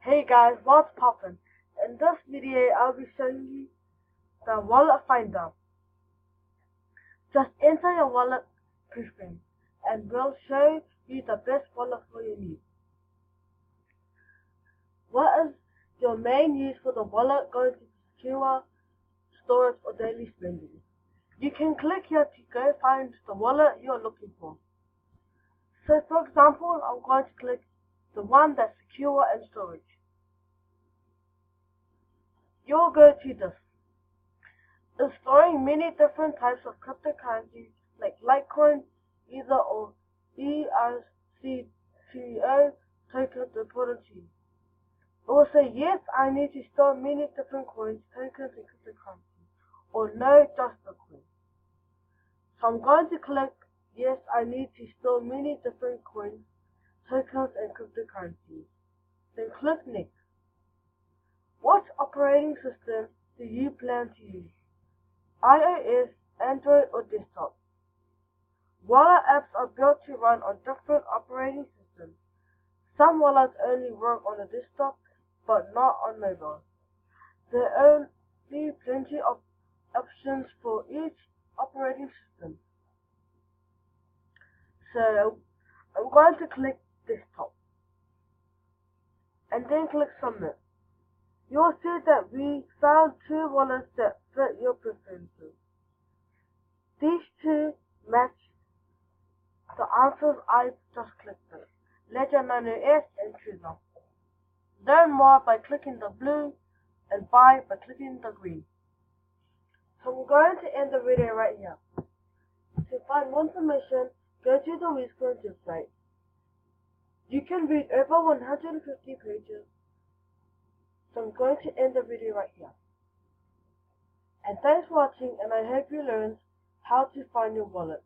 Hey guys, what's poppin'? In this video, I'll be showing you the wallet finder. Just enter your wallet preference and we'll show you the best wallet for your needs. What is your main use for the wallet? Going to secure, storage or daily spending. You can click here to go find the wallet you're looking for. So for example, I'm going to click the one that's secure and storage. You'll go to this. It's storing many different types of cryptocurrencies like Litecoin, Ether or ERC20 tokens important to you. It will say yes, I need to store many different coins, tokens and cryptocurrencies, or no, just Bitcoin. So I'm going to click yes, I need to store many different coins, tokens and cryptocurrencies. Then click next. What operating system do you plan to use? iOS, Android or desktop? Wallet apps are built to run on different operating systems. Some wallets only work on a desktop, but not on mobile. There are only plenty of options for each operating system. So I'm going to click desktop and then click submit. You'll see that we found two wallets that fit your preferences. These two match the answers I just clicked on. Ledger Nano S and Trezor. Learn more by clicking the blue and buy by clicking the green. So I'm going to end the video right here. To find more information, go to the WizCoins website. You can read over 150 pages. So I'm going to end the video right here. And thanks for watching, and I hope you learned how to find your wallet.